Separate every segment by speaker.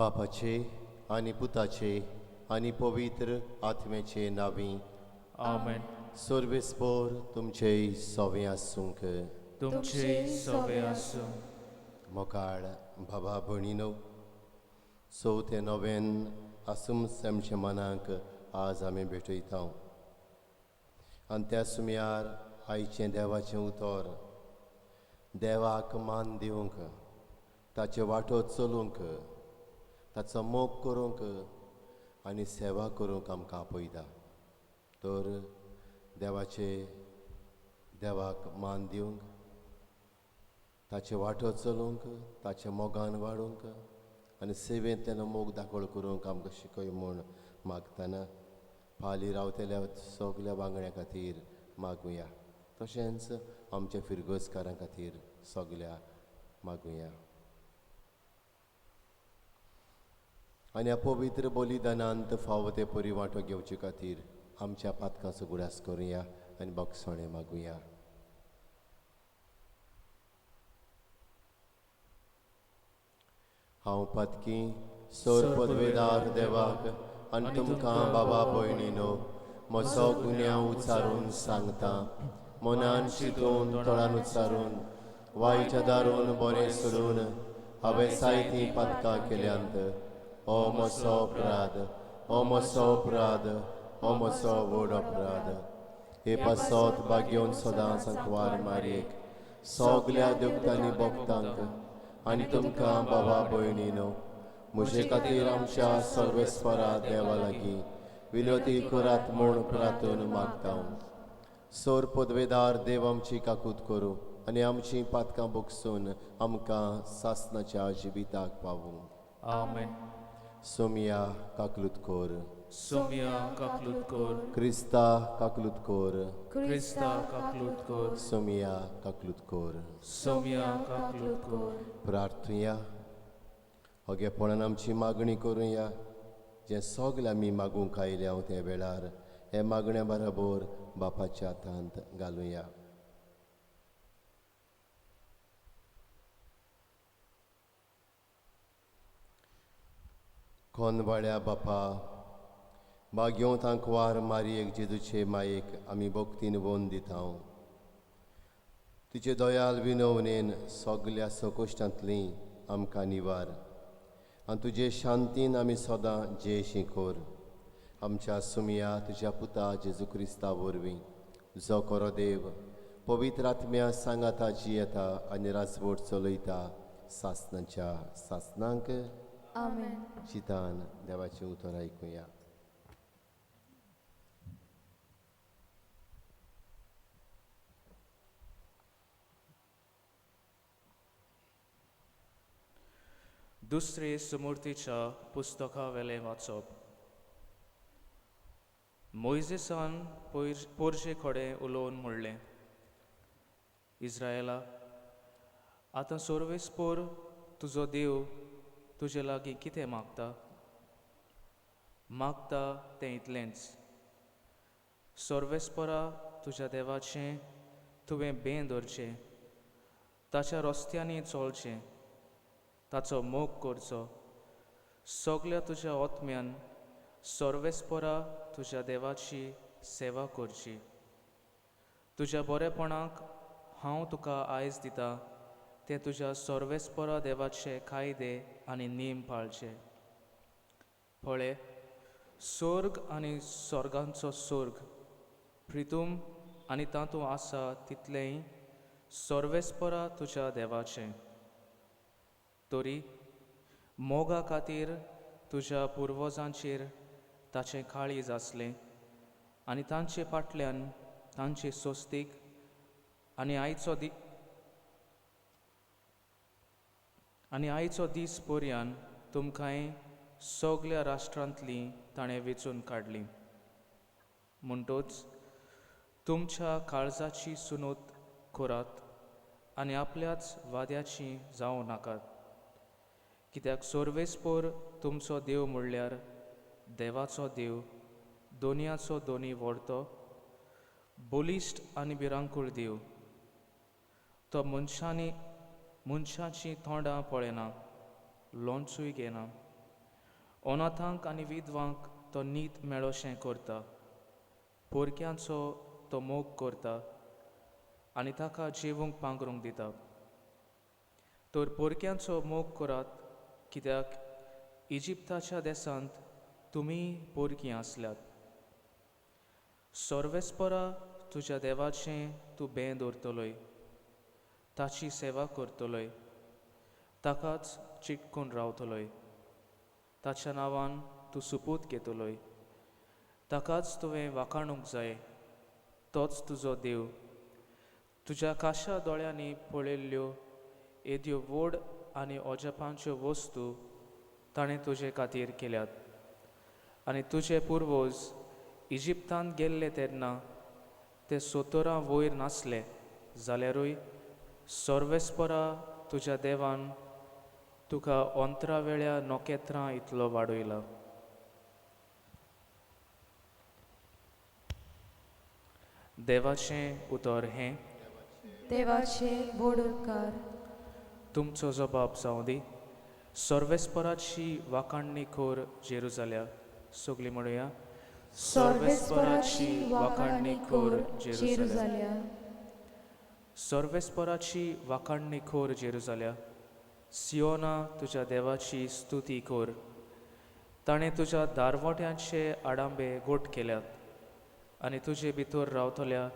Speaker 1: बापाचे आनी पुताचे आनी पवित्र आत्म्याचे नावी
Speaker 2: आमेन.
Speaker 1: सोर्बेस्पोर तुमचे सोवे आसूंक.
Speaker 2: तुमचे सवे आसूं.
Speaker 1: मोकाळ भावा भयणीनो, चवथे नवें आसूम आमच्या मनाक आज आमी भेटयता आनी त्या सुमयार आयचें देवाचें उतर देवाक मान दिवंक, ताचे वाटो चलूंक, ताचो मोग करूंक आनी सेवा करूंक आमकां आपयता. तर देवाक मान दिवंक, ताचे वाटो चलूंक, ताच्या मोगान वाडूंक आनी सेवेंत तेणें मोग दाखोळ करूंक आमकां शिकय म्हूण मागतना फालीं रावतल्या सगल्या वांगड्यां खातीर मागुया. तशेंच आमच्या फिरगोसकारां खातीर सगल्या मागुया. आनी ह्या पवित्र बलिदानांत फावो ते परी वांटो घेवचे खातीर आमच्या पातकांचो गुडास करुया आनी बोगसणे मागुया. हांव पातकी सोर पदवेदार देवाक आनी तुमकां बाबा भयणीनो म्हजो गुन्यांव उचारून सांगता. मनान चिंतून तोळान उचारून वायट दारून बरें सोडून हांवें जायतीं पातकां केल्यांत. हो म्हजो अपराध, हो म्हजो अपराध, हो म्हजो व्हड अपराध. हे पासत बागेवन सदांच अंकवार मारयेक सगल्या देवतांनी भक्तांक आनी तुमकां बाबा भयणीनो म्हजे खातीर आमच्या सर्वेस्परा देवा लागीं विनोती करात म्हूण प्रार्थून मागता. सोर पदवेदार देव आमची काकूत करूं आनी आमचीं पातकां बोगसून आमकां सासणाच्या जिविताक पावूं.
Speaker 2: आमेन.
Speaker 1: सोमिया काकलूत कोर.
Speaker 2: सोमिया काकलूत कोर.
Speaker 1: क्रिस्ता काकलूत कोर.
Speaker 2: क्रिस्ता काकलूत कोर.
Speaker 1: सोमिया काकलूत कोर.
Speaker 2: सोमिया काकलूत कोर.
Speaker 1: प्रार्थुया. ओगेपणान आमची मागणी करुया. जें सगलें आमी मागूंक आयले हांव ते वेळार हे मागण्या बराबर बापाच्या हातांत घालुया. कोनवाड्या बापा, बाग्योंत आंकवार मारयेक जेजूचे मायेक आमी भक्तीन वोन दिता. तुजे दोयाल विनवणेन सगल्या संकोश्टांतलीं आमकां निवार आनी तुजे शांतीन आमी सदां जेशी कोर. आमच्या सुमिया तुज्या पुता जेजू क्रिस्ता वरवीं जो कोरो देव पवित्र आत्म्या सांगाता जियेता आनी राजवट चलयता सासणाच्या सासणांक.
Speaker 3: आमेन.
Speaker 1: चितान देवाचें उतर आयकुया.
Speaker 2: दुसरे सुमूर्तीच्या पुस्तका वेले वाचप. मोइजेसान पोरशे खोडे उलोवन म्हणलें, इस्रायला, आतां सोर्वेस्पोर तुजो देव तुजे लागीं कितें मागता? मागता तें इतलेंच. सोर्वेस्पोरा तुज्या देवाचें तुवें भें धरचें, ताच्या रस्त्यांनी चलचें, ताचो मोग करचो. सगल्या तुज्या ओतम्यान सोर्वेस्पोरा तुज्या देवाची सेवा करची. तुज्या बरेपणाक हांव तुका आयज दितां ते तुज्या सोर्वेस्पोरा देवाचे कायदे आनी नेम पाळचे. पळय, स्वर्ग आनी स्वर्गांचो स्वर्ग, प्रितूम आनी तातूंत आसा तितलेंय सोर्वेस्पोरा तुज्या देवाचें. तरी मोगा खातीर तुज्या पुर्वजांचेर ताचें काळीज आसलें आनी तांचे फाटल्यान तांची सोस्तीक आनी आयचो दीस पर्यान तुमकांय सगल्या राष्ट्रांतलीं ताणें वेंचून काडलीं. म्हणटूच तुमच्या काळजाची सुनूत करात आनी आपल्याच वाद्याची जावं नाकात. कित्याक सोर्वेस्पोर तुमचो देव म्हणल्यार देवाचो देव, दोनयाचो दोनी व्हरतो, बोलिश्ट आनी भिरांकूळ देव. तो मनशांची तोंडां पळयना, लोणचूय घेना, अनाथांक आनी विधवांक तो नीत मेळोशें करता. पोरक्यांचो तो मोग करता आनी ताका जेवूंक पांगरूंक दिता. तर पोरक्यांचो मोग करात, कित्याक इजिप्ताच्या देसांत तुमी पोरकीं आसल्यात. सर्वेस्परा तुज्या देवाचें तूं भें दवरतलोय, ताची सेवा करतलोय, ताकाच चिटकून रावतलोय. ताच्या नांवान तूं सुपूत घेतलोय, ताकाच तुवें वाखाणूंक जाय. तोच तुजो देव. तुज्या काशा दोळ्यांनी पळयल्ल्यो येद्यो व्हड आनी ओजेपांच्यो वस्तू ताणें तुजे खातीर केल्यात. आनी तुजे पुर्वज इजिप्तांत गेल्ले तेन्ना ते 70 वयर नासले जाल्यारूय सर्वेस्परा तुज्या देवान तुका 11 वेळा नोकेत्रां इतलो वाडयला. देवाचें उतर हें.
Speaker 3: देवाचे बोडकार.
Speaker 2: तुमचो जबाब जावं दी. सर्वेस्पराची वाखाणणी कर जेरुजाल्या. सगळीं म्हणुया.
Speaker 3: सर्वेस्पराची वाखाणणी कर जेरुजाल्या.
Speaker 2: सर्वेस्पराची वाखाणणी कर जेरुजाल्या. सियोना तुज्या देवाची स्तुती कर. ताणें तुज्या दारवट्यांचे आडांबे गोट केल्यात आनी तुजे भितर रावतल्या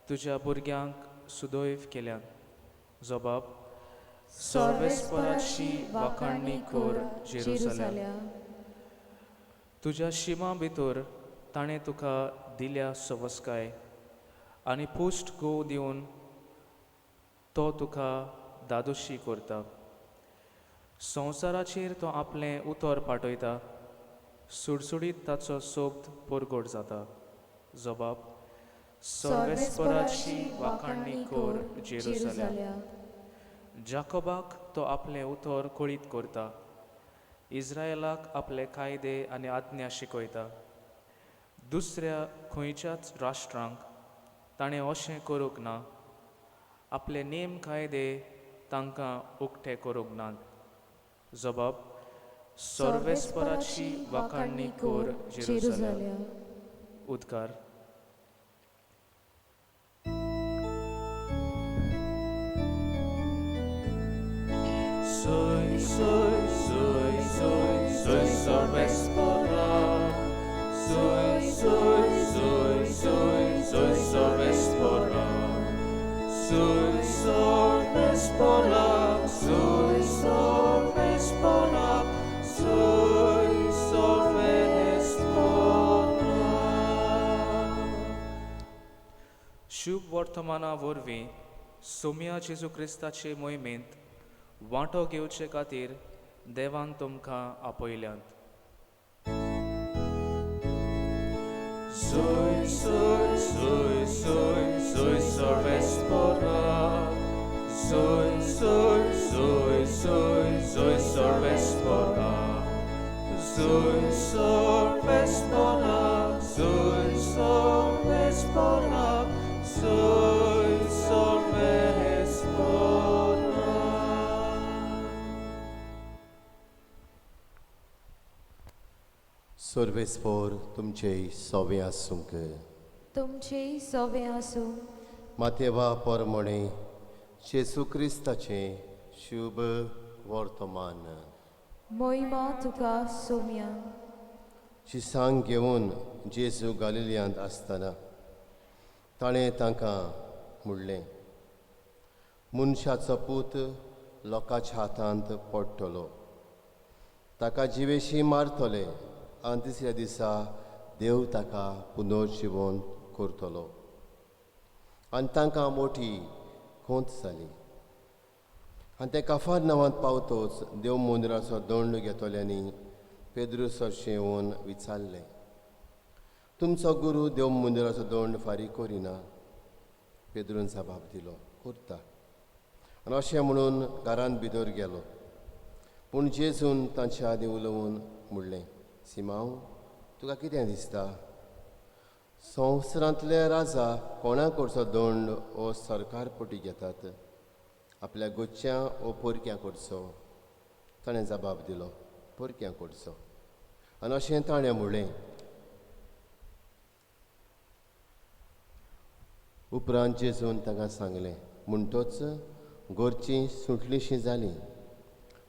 Speaker 2: तुज्या भुरग्यांक सुदैव केल्यात. जबाब. सर्वेस्पराची वाखाणणी कर जेरुजाल्या. तुज्या शिमा भितर ताणें तुका दिल्या सवस्काय आनी पुश्ट घोव दिवन तो तुका दादोशी करता. संवसाराचेर तो आपलें उतर पाटयता. सुडसुडीत ताचो सोब परगट जाता. जबाब. सर्वेस्पराची वाखाणणी कर जेरुजाल्या. जाकोबाक तो आपलें उतर कळीत करता. इस्रायलाक आपले कायदे आनी आज्ञा शिकयता. दुसऱ्या खंयच्याच राष्ट्रांक ताणें अशें करूंक ना. आपले नेम कायदे तांकां उक्ते करूंक नात. जबाब. सर्वेस्पराची वाखाणणी कर जेरुजाल्या. उद्गार. Soy, soy, soy, soy, soy सर्वेस्परा. Soy, soy, soy, soy, soy सर्वेस्परा. Soy सर्वेस्परा. Soy सर्वेस्परा. Soy सर्वेस्परा. शुभ वर्तमाना वरवीं सोम्या जेजू क्रिस्ताचे मोहिमेंत वांटो घेवचे खातीर देवान तुमकां आपयल्यात. Soy, soy, soy, soy, soy सर्वेस्परा. Soy, soy, soy, soy, soy सर्वेस्परा. Soy सर्वेस्परा. Soy सर्वेस्परा. Soy सर्वेस्परा.
Speaker 1: सर्वेस्पोर तुमचे सोवे आसूंक.
Speaker 3: तुमचे सोवे आसूं.
Speaker 1: मातेवा पोरमणे जेजू क्रिस्ताचें शुभ वर्तमान.
Speaker 3: मोहिमा तुका सोम्या.
Speaker 1: शिसांग घेवन जेजू गालिल्यांत आसतना ताणें तांकां म्हणलें, मनशाचो पूत लोकांच्या हातांत पडटलो. ताका जिवेशी मारतले आनी तिसऱ्या दिसा देव ताका पुनर्जिवन करतलो. आनी तांकां मोठी खोंत जाली. आनी ते कफरनावांत पावतोच देव मंदिराचो दंड घेतल्यांनी पेद्रू सरशें येवन विचारलें, तुमचो गुरू देव मंदिराचो दंड फारीक करिना? पेद्रून जबाब दिलो, करता. आनी अशें म्हणून घरांत भितर गेलो. पूण जेजून तांच्या आदीं उलोवन म्हणलें, सिमांव, तुका कितें दिसता? संवसारांतले राजा कोणा कडचो दंड हो सरकारपटी घेतात? आपल्या गोच्च्या वो पोरक्यां कडचो? ताणें जबाब दिलो, पोरक्यां कडचो. आनी अशें ताणें म्हणलें. उपरांत जेजून ताका सांगलें, म्हणटोच गोरचीं सुटलीशीं जालीं,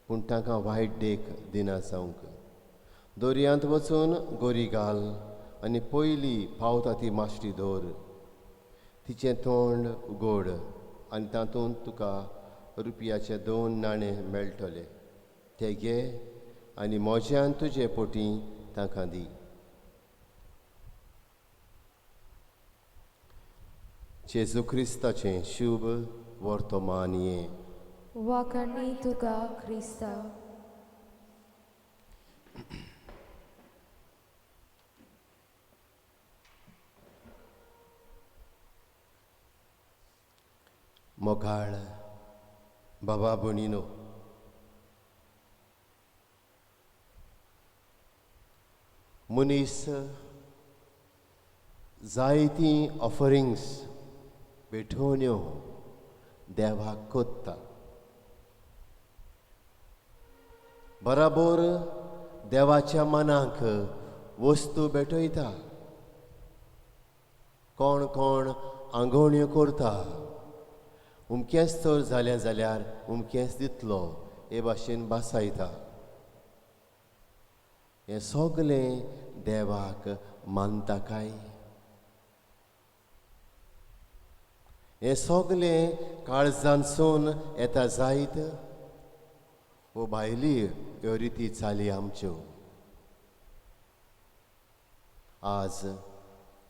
Speaker 1: पूण ताका वायट देख दिना जावंक. दोरयांत वचून गोरी घाल आनी पयली पावता ती माश्टी दवर. तिचें तोंड उगड आनी तातूंत तुका रुपयाचे 2 नाणे मेळटले. ते घे आनी मोज्यान तुजे पोटी ताका दी. जेजू क्रिस्ताचें शुभ वर्तमान ये.
Speaker 3: वाखाणणी तुका क्रिस्ता.
Speaker 1: मोगाळ बाबा भणीनो, मनीस जायतीं ऑफरिंग्स भेटोवण्यो देवाक कोत्ता. बराबर देवाच्या मनाक वस्तू भेटयता. कोण कोण आंगवण्यो करता. उमकेंच तर जालें जाल्यार उमकेंच दितलो हे भाशेन बासायता. हें सगलें देवाक मानता काय? हें सगलें काळजांतसून येता जायत? वो भायली ह्यो रिती चाली आमच्यो. आज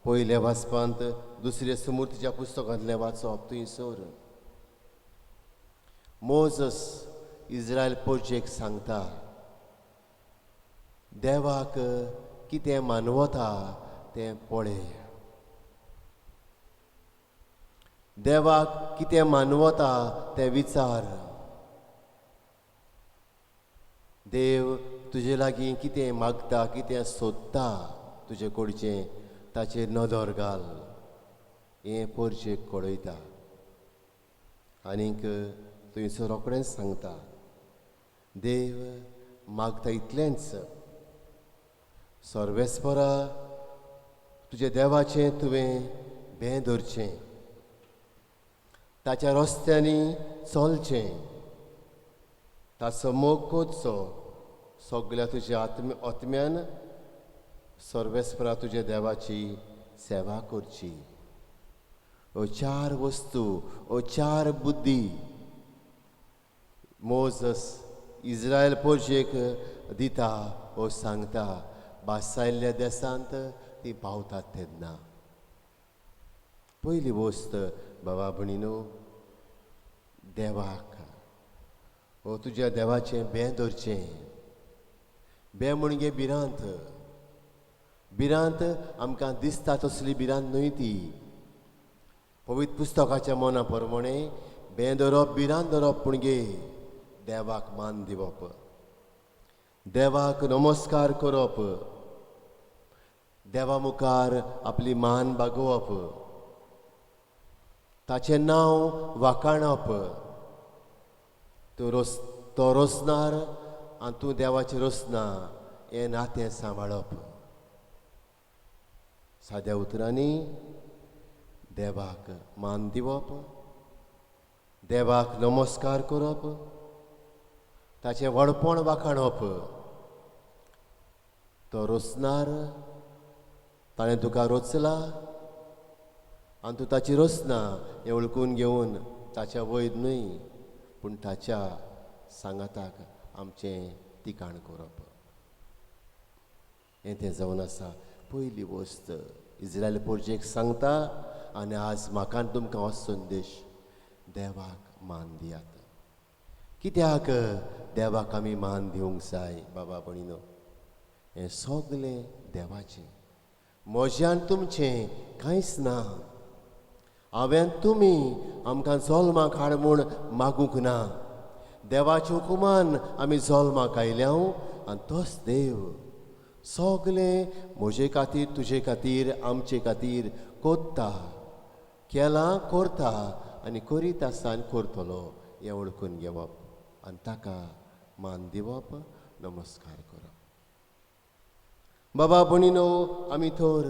Speaker 1: पयल्या वाचपांत दुसऱ्या समृद्धीच्या पुस्तकांतलें वाचप थंयसर मोजस इस्रायल पोरचेक सांगता, देवाक कितें मानवता तें पळय. देवाक कितें मानवता तें विचार. देव तुजे लागीं कितें मागता, कितें सोदता तुजे कडचें, ताचेर नदर घाल. हें पोरचेक कळयता. आनीक थंयसर रोखडेंच सांगता, देव मागता इतलेंच, सर्वेस्परा तुज्या देवाचें तुवें भें धरचें, ताच्या रस्त्यांनी चलचें, ताचो मोग कोरचो सगल्या तुज्या आत्म्यान. सर्वेस्परा तुज्या देवाची सेवा करची. ओ 4 वस्तू, ओ 4 बुद्धी मोजस इस्रायल पोरचेक दिता ओ सांगता. बासायल्ल्या देसांत ती पावतात तेन्ना. पयली वस्त बाबा भणीनो, देवाक ओ तुज्या देवाचें भें धरचें. भें म्हणजे भिरांत. भिरांत आमकां दिसता तसली भिरांत न्हय ती. पवित्र पुस्तकाच्या मना प्रमाणे भें धरप भिरांत धरप म्हणजे देवाक मान दिवप, देवाक नमस्कार करप, देवा मुखार आपली मान बागोवप, ताचें नांव वाखाणप. तो रोसनार आनी तूं देवाचें रोसना हें नातें सांबाळप. साद्या उतरांनी देवाक मान दिवप, देवाक नमस्कार करप, ताचें व्हडपण वाखाणप. तो रोसनार, ताणें तुका रोचला आनी तूं ताची रोसना हें वळखून घेवन ताच्या वयर न्हय पूण ताच्या सांगाताक आमचें तिकाण करप. हें तें जावन आसा पयली वस्त इस्रायल पोरचेक सांगता. आनी आज म्हाका आनी तुमकां हो संदेश, देवाक मान दियात. कित्याक देवाक आमी मान दिवंक जाय बाबा भणीनो? हें सगलें देवाचें, म्हज्यान तुमचें कांयच ना. हांवें तुमी आमकां जल्माक हाड म्हूण मागूंक ना. देवाच्या हुकुमान आमी जल्माक आयल्या आनी तोच देव सगलें म्हजे खातीर, तुजे खातीर, आमचे खातीर कोत्ता, केलां, करता आनी करीत आसा आनी करतलो हें वळखून घेवप आनी ताका मान दिवप, नमस्कार करप. बाबा भणीनो, आमी तर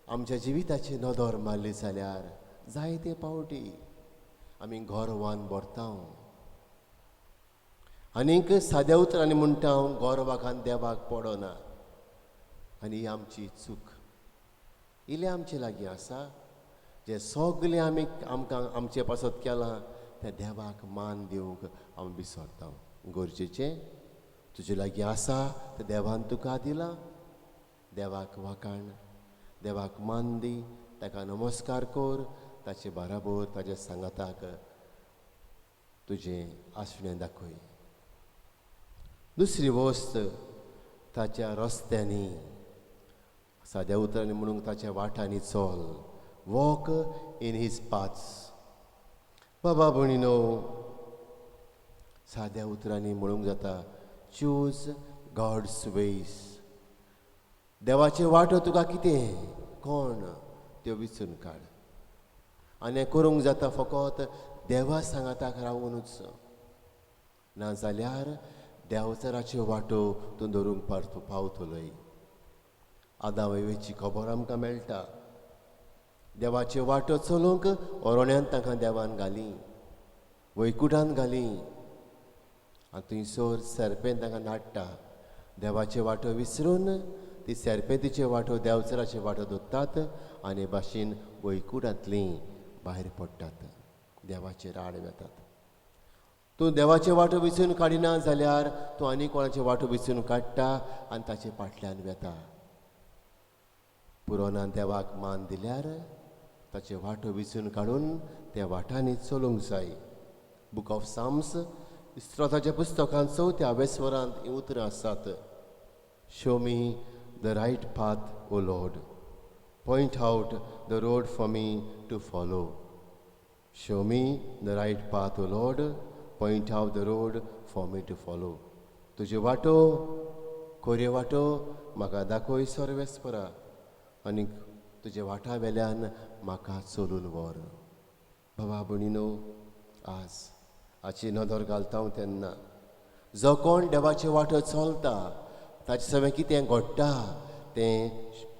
Speaker 1: आमच्या जिविताची नदर मारली जाल्यार जायते पावटी आमी गोरवान भरता. आनीक साद्या उतरांनी म्हणटा हांव गोरवाखान देवाक पडना. आनी ही आमची चूक. इल्लें आमचे लागीं आसा जे सगलें आमी आमकां आमचे पासत केलां तें देवाक मान दिवंक हांव विसरता. गरजेचें तुजे लागीं आसा तें देवान तुका दिलां. देवाक वाखाण, देवाक मान दी, ताका नमस्कार कर, ताचे बराबर ताच्या सांगाताक तुजें आसणें दाखय. दुसरी वस्त ताच्या रस्त्यांनी, साद्या उतरांनी म्हणून ताच्या वाटांनी चल. Walk in his paths. बाबा भणीनो, साद्या उतरांनी म्हणूंक जाता चूज गॉड्स वेज. देवाचे वाटो तुका कितें कोण त्यो विचून काड. आनी हें करूंक जाता फकत देवा सांगाताक रावूनच. नाजाल्यार देंवचाराच्यो वाटो तूं धरूंक पावतलोय. आदाम एवेची खबर आमकां मेळटा. देवाचे वाटो चलोवंक अरोण्यांत तांकां देवान घाली, वैकुठांत घाली. आनी थंयसर सेर्पेन तांकां नाडटा. देवाचे वाटो विसरून ती सेर्पेतीचे वाटो देंवचाराचे वाटो धरतात आनी भाशेन वैकुठांतलीं भायर पडटात, देवाचेर आड वेतात. तूं देवाचे वाटो विचून काडिना जाल्यार तूं आनी कोणाचे वाटो विचून काडटा आनी ताचे फाटल्यान वेता. पुरोना देवाक मान दिल्यार ताचे वाटो विचून काडून त्या वाटांनी चलूंक जाय. बूक ऑफ साम्स इस्त्रोताच्या पुस्तकांत 4व्या स्वरांत हीं उतरां आसात. Show me the right path O Lord, point out the road for me to follow. Show me the right path O Lord, point out the road for me to follow. तुजे वाटो, कोरे वाटो म्हाका दाखय सर्वेस्परा, आनी तुजे वाटा वेल्यान म्हाका चलून व्हर. बाबा भणीनो, आज हाची नदर घालता हांव तेन्ना जो कोण देवाचे वाटो चलता ताचे सगळें कितें घडटा तें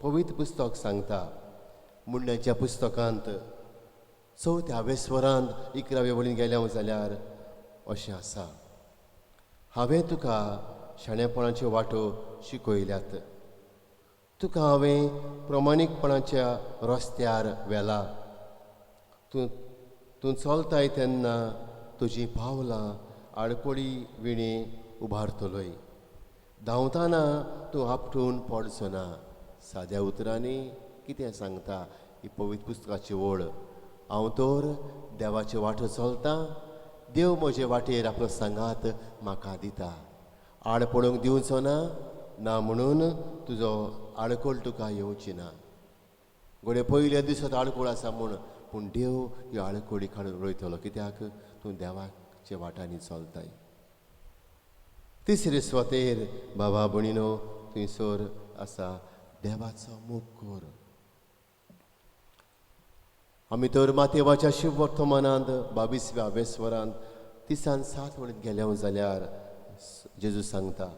Speaker 1: पवित्र पुस्तक सांगता. मुंड्याच्या पुस्तकांत 4व्या स्वरांत 11व्या वळीन गेल्या जाल्यार अशें आसा. हांवें तुका शाणेपणाच्यो वाटो शिकयल्यात. तुका हांवें प्रमाणीकपणाच्या रस्त्यार व्हेला. तूं चलताय तेन्ना तुजीं पावलां आडकोळी विणी उबारतलोय. धांवतना तूं आपटून पडचो ना. साद्या उतरांनी कितें सांगता ही पवित्र पुस्तकाची ओळ. हांव तर देवाचे वाटो चलतां, देव म्हजे वाटेर आपलो सांगात म्हाका दिता. आड पडूंक दिवचो ना म्हणून तुजो आडकोळ तुका येवची ना. घोडे पयल्या दिसात आडकोळ आसा म्हूण, पूण देव ह्यो आडकोळी काडून रोयतलो. कित्याक तूं देवाच्या वाटांनी चलताय. तिसरे स्वतेर बाबा भणीनो, थंयसर आसा देवाचो मोग कर. आमी तर मातेवाच्या शुभ वर्तमानांत 22व्या स्वरांत 3:07 वळीन गेल्या जाल्यार जेजू सांगता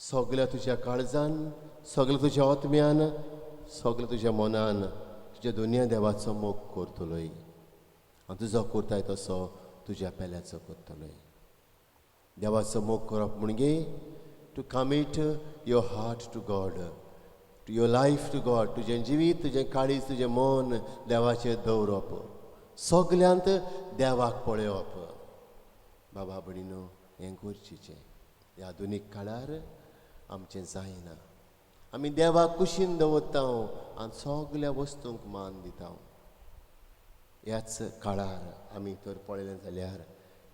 Speaker 1: सगल्या तुज्या काळजान, सगल्या तुज्या आत्म्यान, सगल्या तुज्या मनान तुज्या दुनिया देवाचो मोग करतलोय. आनी तुजो करताय तसो तुज्या पेल्याचो करतलोय. देवाचो मोग करप म्हणजे to commit your heart to God, to your life to God. तुजें जिवीत, तुजें काळीज, तुजें मन देवाचेर दवरप, सगल्यांत देवाक पळयोवप. बाबा भणीनो, हें गरजेचें. ह्या आधुनीक काळार आमचें जायना. आमी देवाक कुशीन दवरता आनी सगल्या वस्तूंक मान दिता. ह्याच काळार आमी तर पळयलें जाल्यार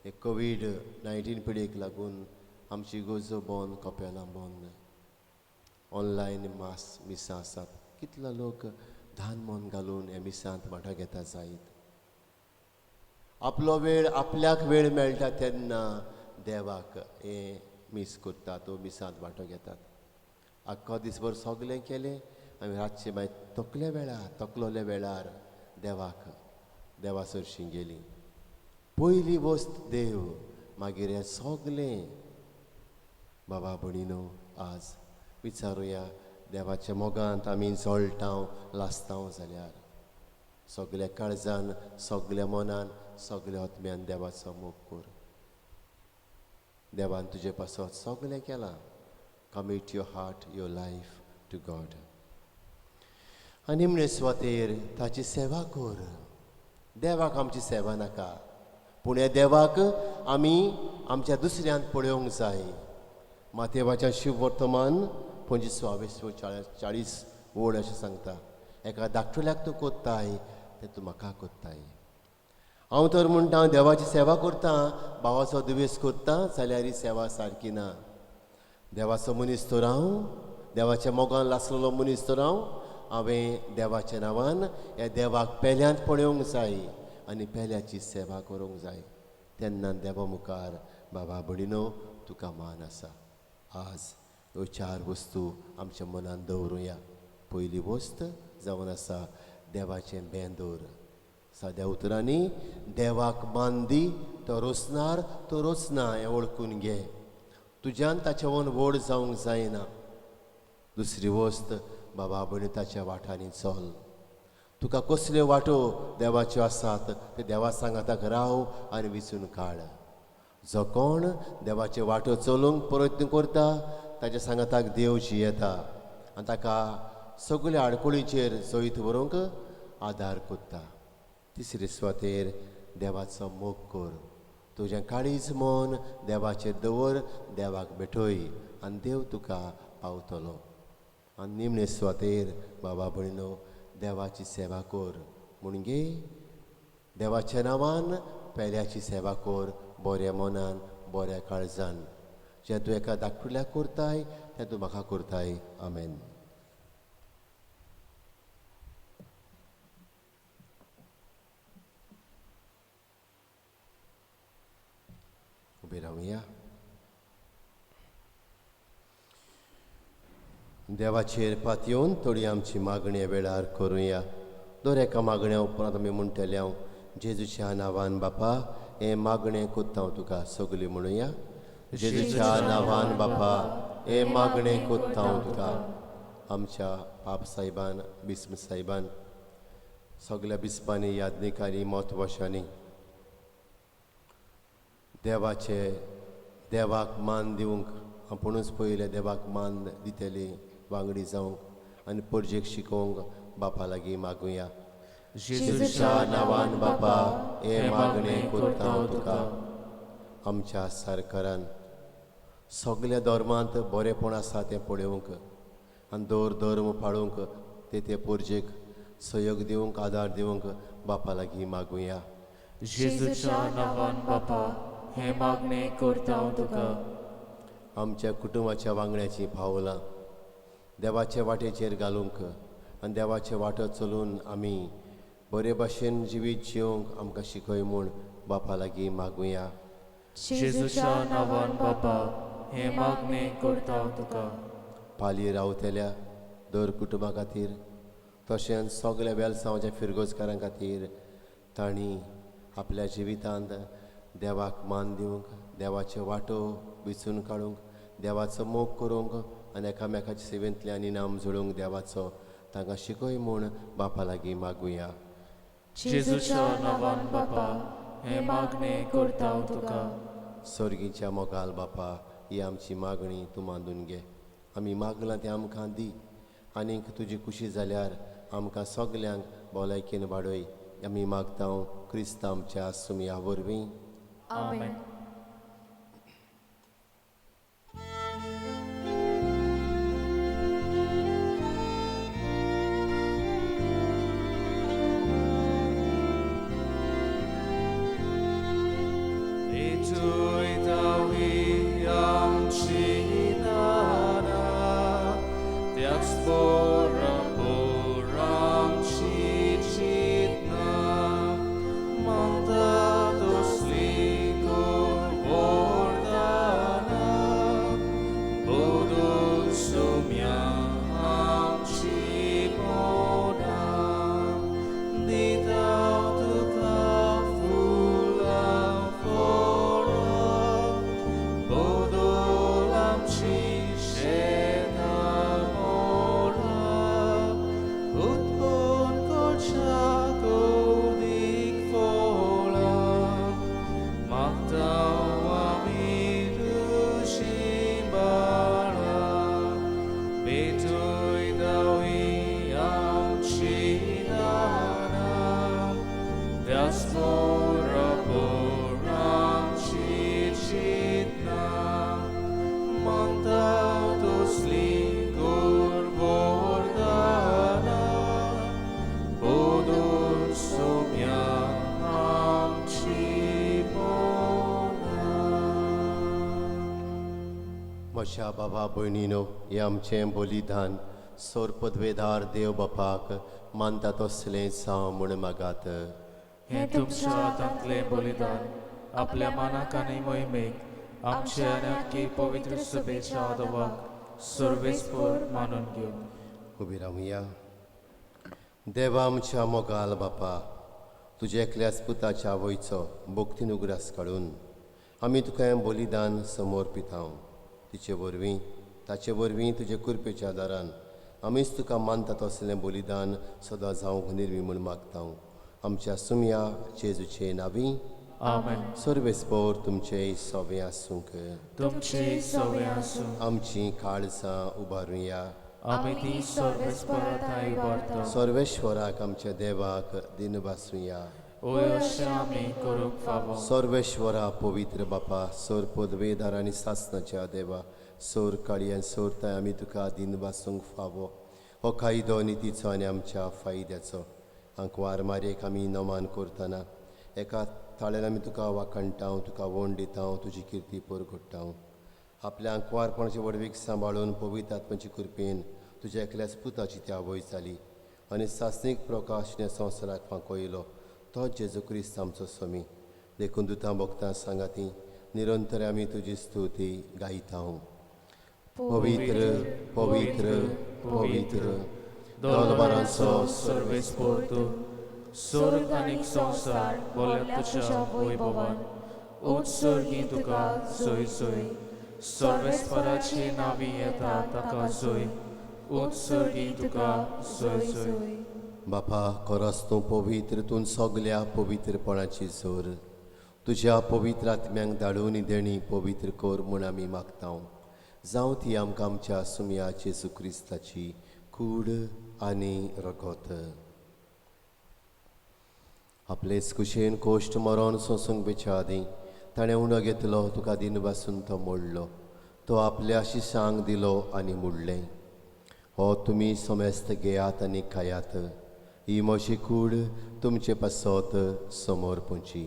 Speaker 1: हे कोविड-19 पिडेक लागून आमची गोजो बंद, कपेलां बंद, ऑनलायन मास मिसां आसात. कितलो लोक धान मन घालून हे मिसांत वांटो घेता जायत. आपलो वेळ आपल्याक वेळ मेळटा तेन्ना देवाक हें मीस करतात, तो मिसांत वांटो घेतात. आख्खो दिसभर सगलें केलें आमी रातचे मागीर तकलोल्या वेळार देवा सरशीं गेलीं. पयली वस्त देव, मागीर हें सगलें. बाबा भणीनो, आज विचारुया देवाच्या मोगांत आमी जळटाव लासताव जाल्यार सगल्या काळजान सगल्या मनान सगल्या आत्म्यान देवाचो मोग कर. देवान तुजे पासत सगलें केलां. Commit your heart your life to God. आनी म्हणे स्वातेर ताची सेवा कर. देवाक आमची सेवा नाका, पूण हे देवाक आमी आमच्या दुसऱ्यांत पळोवंक जाय. मातेवाच्या शिव वर्तमान 25-40 वड अशें सांगता. एका धाकटुल्याक तूं कोत्ताय तें तूं म्हाका कोत्ताय. हांव तर म्हणटा देवाची सेवा करता, भावाचो दुवेस कोत्ता जाल्यार ही सेवा सारकी ना. देवाचो मनीस तर हांव, देवाच्या मोगान लासलेलो मनीस तर हांवें देवाच्या नांवान ह्या देवाक पेल्यांत पळोवंक जाय आनी पेल्याची सेवा करूंक जाय. तेन्ना देवा मुखार बाबा भणिनो तुका मान आसा. आज ह्यो 4 वस्तू आमच्या मनान दवरुया. पयली वस्त जावन आसा देवाचें बेंदोर. साद्या उतरांनी देवाक मान दी, तो रोसनार तो रोसना हें वळखून घे. तुज्यान ताच्या व्हड जावंक जायना. दुसरी वस्त बाबा भणी ताच्या वाटांनी चल. तुका कसल्यो वाटो देवाच्यो आसात ते देवा सांगाताक राव आनी विचून काड. जो कोण देवाचे वाटो चलोवंक प्रयत्न करता ताच्या सांगाताक देव जियेता आनी ताका सगळ्या आडकोळींचेर जैत व्हरूंक आदार कोत्ता. तिसरे स्वातेर देवाचो मोग कर. तुजें काळीज मन देवाचेर दवर, देवाक भेटय आनी देव तुका पावतलो. आनी निमणे स्वातेर बाबा भणिनो देवाची सेवा कर. म्हणजे देवाच्या नांवान पेल्याची सेवा कर बऱ्या मनान बऱ्या काळजान. जें तूं एका धाकटुल्याक करताय तें तूं म्हाका करताय. आमेन. उबे रावया. देवाचेर पातयेवन थोडी आमची मागणी वेळार करुया. दर एका मागण्या उपरांत आमी म्हणटले हांव जेजूच्या नांवान बापा हें मागणें कोत्ता हांव तुका सगलीं म्हणुया. जेजूच्या नांवान बापा हें मागणें कोत्ता हांव तुका. आमच्या पाप साहेबान बिस्म साहेबान सगल्या बिस्पांनी यादनिकांनी महत्वाशांनी देवाक मान दिवंक आपुणूच पयले देवाक मान दितली वांगडी जावंक आनी परजेक शिकोवंक बापा लागीं मागुया. जेजूच्या नांवान बापा हें मागणें कोत्ता हांव तुका. आमच्या सरकारान सगल्या धर्मांत बरेपण आसा तें पळोवंक आनी धर्म पाळूंक ते परजेक सहयोग दिवंक आदार दिवंक बापा लागीं मागुया.
Speaker 2: जेजूच्या नांवान बापा हें मागणें करता हांव तुका.
Speaker 1: आमच्या कुटुंबाच्या वांगड्याची पावलां देवाचे वाटेचेर घालूंक आनी देवाचे वाटो चलून आमी बरे भाशेन जिवीत जिवंक आमकां शिकय म्हूण बापा लागीं मागुया.
Speaker 2: जेजूच्या नांवान बापा हें मागणें करता हांव तुका.
Speaker 1: पाली रावतल्या दर कुटुंबा खातीर तशेंच सगल्या वेलसांवाच्या फिरगोजकारां खातीर तांणी आपल्या जिवितांत देवाक मान दिवंक देवाचे वाटो विचून काडूंक देवाचो मोग करूंक आनी एकामेकाच्या सेवेंतल्यान इनाम जोडूंक देवाचो तांकां शिकय म्हूण बापा लागीं मागुया.
Speaker 2: जेजूच्या नांवान बापा हें मागणें करता हांव तुका.
Speaker 1: सर्गीच्या मोगाल बापा ही आमची मागणी तूं मांडून घे. आमी मागलां तें आमकां दी आनीक तुजी खुशी जाल्यार आमकां सगल्यांक भलायकेन वाडय. आमी मागता क्रिस्त आमच्या सुमया वरवीं.
Speaker 3: आमेन.
Speaker 2: Bodol amci shetan
Speaker 1: म्हज्या बाबा भयणीनो हें आमचें बलिदान सोर पदवेदार देव बापाक मानता तसलें जावं म्हूण मागात.
Speaker 2: हे तुमच्या हातांतलें बलिदान आपल्या मानाक आनी मोहिमेक आमचे आनी आख्खी पवित्र सभेच्या आदवाक सर्वेस्पर मानून घेवन
Speaker 1: उबी रावया. देवा आमच्या मोगाल बापा, तुज्या एकल्याच पुताच्या वयचो भोगतीन उगडास काडून आमी तुका हें बलिदान समर्पितांव. ताचे वरवीं तुजे कृपेच्या दारान आमीच तुका मानता तसलें बलिदान सदां जावंक निर्वी म्हूण मागता. आमच्या सुमया जेजूचे नांवी
Speaker 2: आमेन.
Speaker 1: सर्वेस्पर तुमचे सवे आसूंक.
Speaker 2: तुमचे सवे आसूं.
Speaker 1: आमची काळजां उबारुया.
Speaker 2: आमी ती सर्वेस्पराताय उबारता.
Speaker 1: सर्वेश्वराक आमच्या देवाक दिन बासूया.
Speaker 2: ओय अशें आमी करूंक फावो.
Speaker 1: सर्वेश्वरा पवित्र बापा, सोर पदवेदार आनी सासणाच्या देवा, सोर काळी आनी सोरताय आमी तुका दिन बासूंक फावो. हो कायदो नितीचो आनी आमच्या फायद्याचो. आंकवार मारेक आमी नमान करतना एका ताळ्यान आमी तुका वाखणटाव, तुका वोंड दिता, तुजी किर्ती परगट्टाव. आपल्या आंकवारपणाचे वडवीक सांबाळून पवित्र आत्म्याची कृपेन तुज्या एकल्याच पुताची त्या वय जाली आनी सासणीक प्रकाशने संवसाराक फांकोयलो तो जेजू क्रिस्त आमचो स्वामी. देखून दुतां भोगतां सांगाती निरंतर आमी तुजी स्तुती गायता. पवित्र पवित्र पवित्र दोलबारांचो
Speaker 2: सर्वेस्पर तूं, स्वर्ग आनी संवसार बोल्या तुज्या वैभवान उत्सर्गी तुका सोय सोय. सर्वेस्पराची नांवी येता ताका सोय, उत्सर्गी तुका सोय सोय.
Speaker 1: बापा खरोच तूं पवित्र, तूं सगल्या पवित्रपणाची जोर. तुज्या पवित्र आत्म्यांक धाडून देणी पवित्र कर म्हूण आमी मागता. जावं ती आमकां आमच्या सुमया जेजू क्रिस्ताची कूड आनी रगत. आपलेच कुशेन कोश्ट मरोन सोंसूंक बेचादी ताणें उणो घेतलो, तुका दिन बासून तो मोडलो. तो आपल्या शिशांक दिलो आनी मुडलें. हो तुमी समेस्त घेयात आनी खायात. ही म्हजी कूड तुमचे पासत समोर पोंची.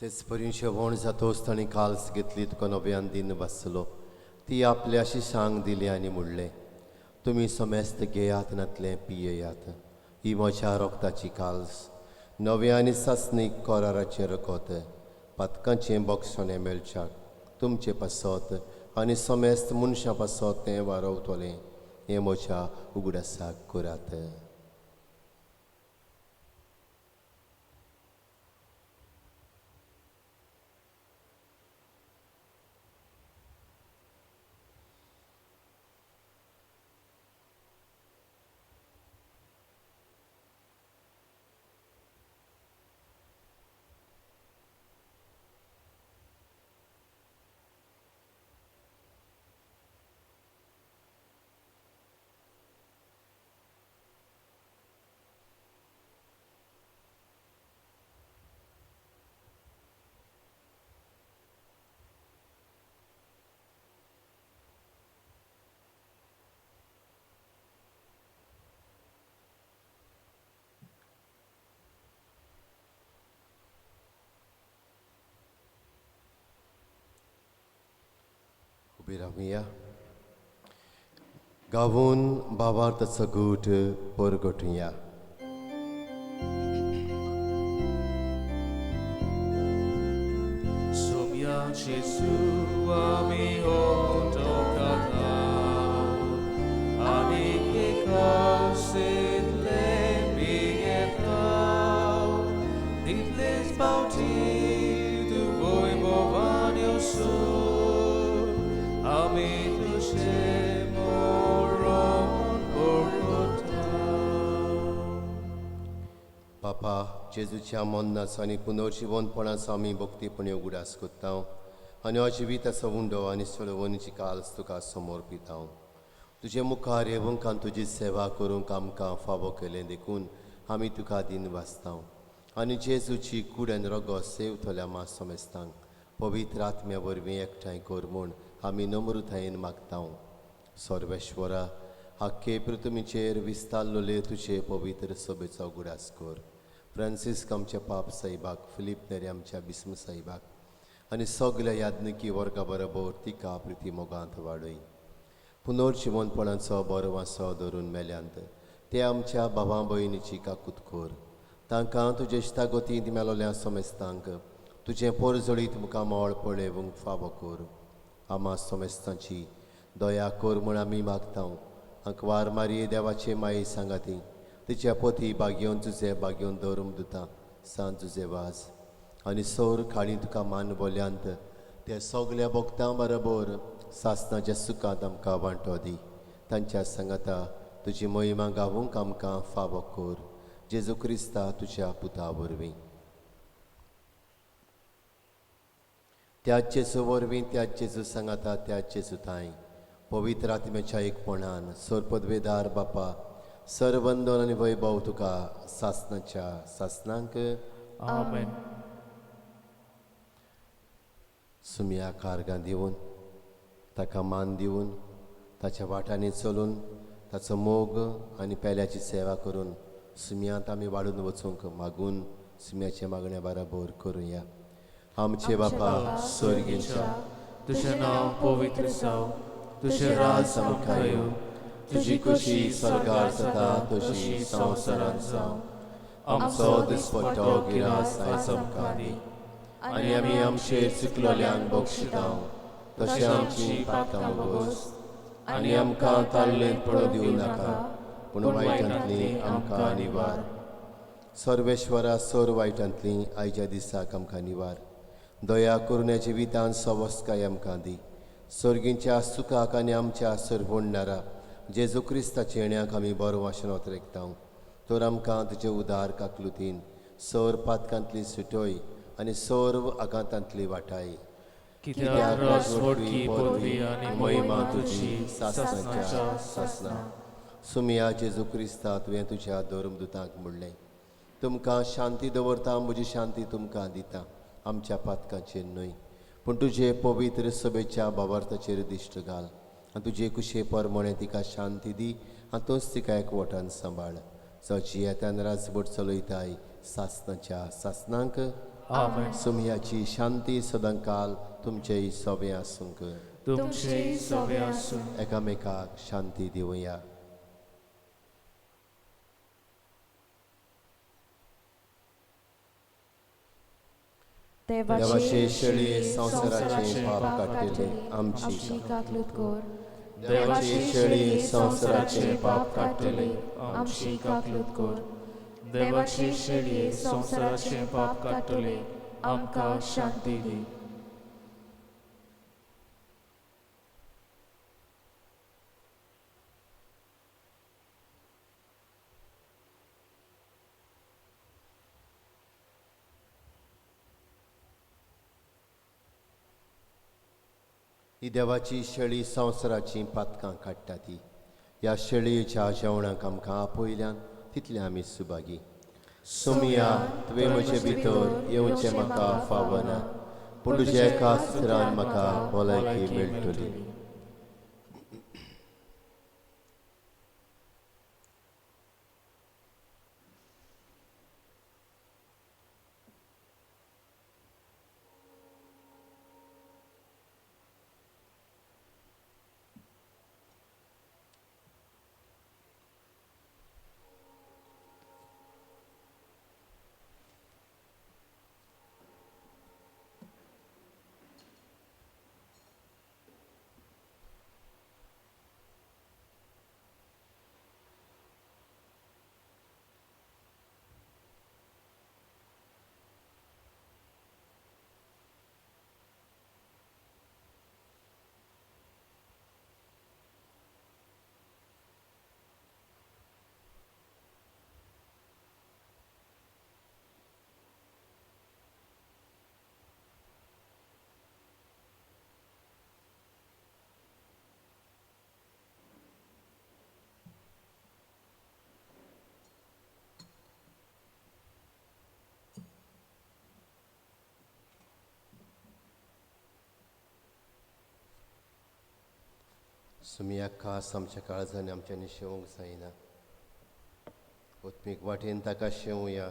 Speaker 1: तेच परींशे वोण जातोच ताणीं काल्स घेतली, तुका नव्यान दिन बासलो. ती आपल्या शिशांक दिली आनी मुडलें. तुमी समेस्त घेयात नातलें पियेयात. ही म्हज्या रोगताची काल्स, नव्या आनी सासणीक कोराराचें रगत, पातकांचें बोगसोणें मेळच्याक तुमचे पासत आनी समेस्त मनशां पासत तें वारवतलें. हें म्हज्या उगडासाक करात. उबी रावया. गावून भावार्थाचो गूट परगटुया.
Speaker 2: Sumia Jesu ami otokata, ani kekausit lebietau, ditles bauti tu voi bovanio आमी तुझे मोरून ओळखता.
Speaker 1: बापा, जेजूच्या मन्नाचो आनी पुनर्जिवनपणाचो आमी भक्तीपणी उगडास कोत्ता आनी हो जिविताचो उंडो आनी सोडवणीची काल्स तुका समर्पिता. तुजे मुखार येवंक तुजी सेवा करूंक आमकां फावो केलें देखून आमी तुका दिन वाचता आनी जेजूची कूड आनी रगो सेवतल्या मातसो मेस्तांक पवित्र आत्म्या वरवीं एकठांय कर म्हूण आमी नम्रतायेन मागता. सर्वेश्वरा, आख्खे पृथ्वीचेर विस्तारलोले तुजे पवित्र सभेचो उगडास कर. फ्रांसीस आमच्या पाप साहिबाक, फिलीप नेरे आमच्या बिस्म साहिबाक आनी सगल्या याज्ञिकी वर्गा बरोबर तिका प्रिती मोगांत वाडय. पुनर्जिवनपणाचो बरो वासो धरून मेल्यांत ते आमच्या भावां भयणीची काकूत कर. तांकां तुजे इश्टागतींत मेलोल्या सोमेस्तांक तुजें पोरजळीत मुखार मोळ पळेवंक फावो कर. आमा सोमेस्तांची दया कर म्हूण आमी मागता. अंकवार मारये देवाचे माये सांगाती तिच्या पोती बागयोन तुजे बागयोन धर्म दिता सांत तुजे वाज आनी सोर खाणी तुका मान बोल्यांत ते सगल्या भक्तां बरोबर सासणाच्या सुखांत आमकां वांटो दी. तांच्या सांगाता तुजी महिमा गावूंक आमकां फावो कर. जेजू क्रिस्ता तुज्या पुता वरवीं. त्याच जेजू वरवीं, त्याच जेजू सांगाता, त्याच जेजू ताई पवित्र आत्म्याच्या एकपणान सोरपदवेदार बापा सरवंदन आनी वैभव तुका सासणाच्या सासणांक
Speaker 2: आमेन.
Speaker 1: सुमया कारगां दिवन ताका मान दिवन ताच्या वाटांनी चलून ताचो मोग आनी पेल्याची सेवा करून सुमयांत आमी वाडून वचूंक मागून सुमयाचे मागण्या बराबर करुया. आमचे बापा स्वर्गीच्या,
Speaker 2: तुझें नांव पवित्र जावं, तुझें राज आमकां येवं, तुजी कुशी स्वर्गार जाता तशी संवसारांत जावं. आमचो दिसपट्टो गिरास आयज आमकां दी आनी आमी आमचेर चुकलोल्यांक बक्षिता तशें आमची पातकां बगोस आनी आमकां ताल्लेंत पडो दिवं नाका पूण वायटांतली आमकां निवार.
Speaker 1: सर्वेश्वरा सोर वायटांतली आयच्या दिसाक आमकां निवार. दया करून ह्या जिवितांत सवस्काय आमकां दी. सर्गींच्या सुखाक आनी आमच्या सरवडणारा जेजू क्रिस्ताचे येण्याक आमी बरो वाशेन वतरेकता. तर आमकां तुजे उदार काकलुतीन सर पातकांतली सुटोय आनी सर्व आघातांतली वाटाय.
Speaker 2: कित्याक राजवटकी पदवी आनी महिमा तुजी सासणाच्या सासना.
Speaker 1: सुमया जेजू क्रिस्ता तुवें तुज्या धर्मदुतांक म्हणलें, तुमकां शांती दवरता, म्हजी शांती तुमकां दिता. आमच्या पातकांचेर न्हय पूण तुजे पवित्र सभेच्या भावार्थाचेर दिश्ट घाल आनी तुजे कुशे परमणे तिका शांती दी आनी तोच तिका एकवटान सांबाळ. जाची येत्यान राजवट चलयताय सासणाच्या सासनांक
Speaker 2: आमेन.
Speaker 1: सुमयाची शांती सदांकाल तुमचेय सोबे आसूंक.
Speaker 2: तुमचेय सोबे आसूं.
Speaker 1: एकामेकाक शांती दिवया. देवाचे शेळये संवसाराचे पाप काटिले आमची
Speaker 3: काकलूत कर.
Speaker 1: देवाचे शेळये संवसाराचे
Speaker 2: पाप काडटले आमची काकलूत कर. देवाचे शेळये संवसाराचे पाप काडटले आमकां शांती दी.
Speaker 1: ही देवाची शेळी संवसाराची पातकां काडटा ती. ह्या शेळयेच्या जेवणाक आमकां आपयल्यान तितले आमी सुभागी. सुमया तुवें म्हजे भितर येवचें म्हाका फावना पूण तुज्या एका सुत्रान म्हाका भलायकी मेळटली. सुमी खास आमच्या काळजांनी आमच्यांनी शेवूंक जायना. उत्मीक वाटेन ताका शेवुया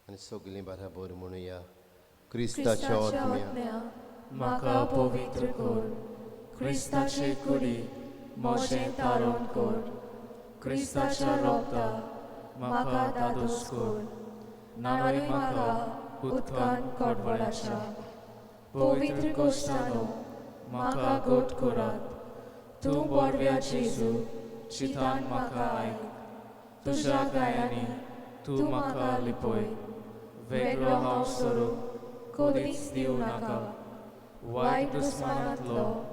Speaker 1: आनी सगळीं बराबर म्हणुया. क्रिस्ताच्या आत्म्या
Speaker 2: म्हाका पवित्र कर. क्रिस्ताचे कुडी मोशें तारोन कर. क्रिस्ताच्या रोगता म्हाका दादोस कर. नावे म्हाका उदकान कडवळाच्या. पवित्र गोश्टानो म्हाका गोट करात. तूं बोरव्या जेजू चितान म्हाका आयक. तुज्या गायांनी तूं म्हाका लिपय. वेगळो हांव सरूंक कधीच दिवं नाका. वायट दुस्मानांतलो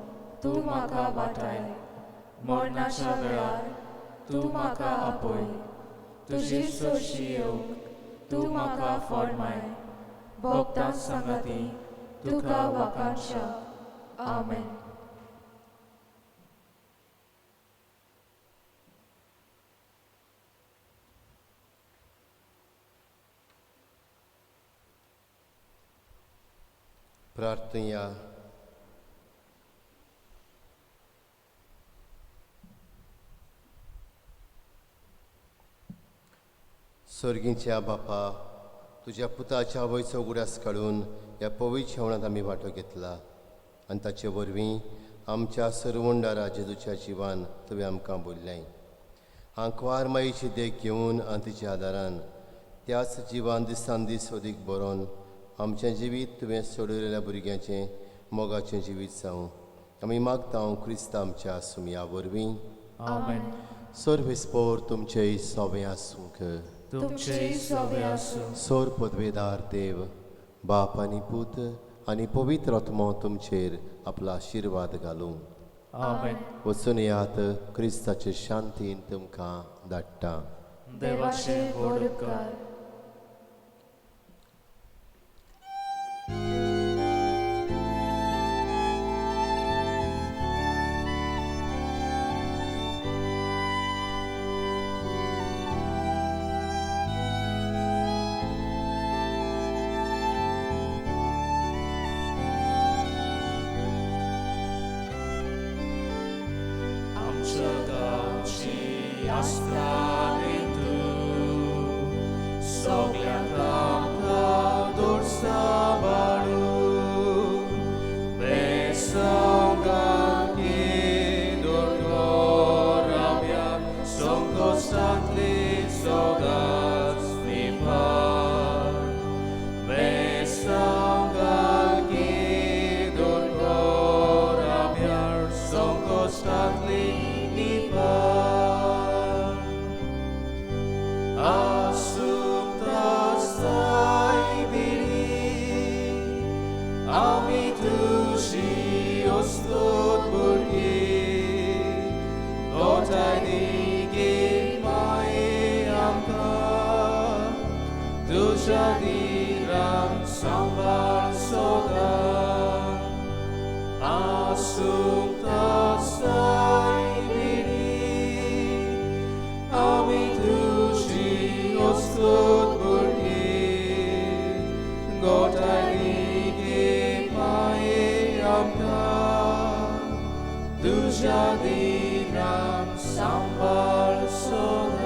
Speaker 2: तूं म्हाका वाटाय. मरणाच्या वेळार तूं म्हाका आपय. तुजी सोशी येवंक तूं म्हाका फर्माय. भोगतां सांगाती तुका वाकांशा. आमेन.
Speaker 1: प्रार्थया. सर्गीच्या बापा, तुज्या पुताच्या वयचो उगडास काडून ह्या पवित्र जेवणांत आमी वांटो घेतला आनी ताचे वरवीं आमच्या सरवंडारा जेजूच्या जिवान तुवें आमकां बोल्ल्याय. आंकवार मायेची देख घेवन आनी तिच्या आदारान त्याच जिवान दिसान दीस अदीक बरोवन आमचें जिवीत तुवें सोडलेल्या भुरग्यांचें मोगाचें जिवीत जावं. आमी मागता क्रिस्त आमच्या सुमया वरवीं.
Speaker 2: आमेन.
Speaker 1: सर्वेस्पोर तुमचें सोबें आसूंक.
Speaker 2: तुमचें सोबें आसूं.
Speaker 1: सोर पदवेदार देव, बाप आनी पूत आनी पवित्र आत्मो तुमचेर आपलो आशिर्वाद घालूं.
Speaker 2: आमेन.
Speaker 1: वचून येयात. क्रिस्ताचे शांतीन तुमकां धाडटा.
Speaker 2: देवाचे व्हड उपकार. Tuja diram sambal soda.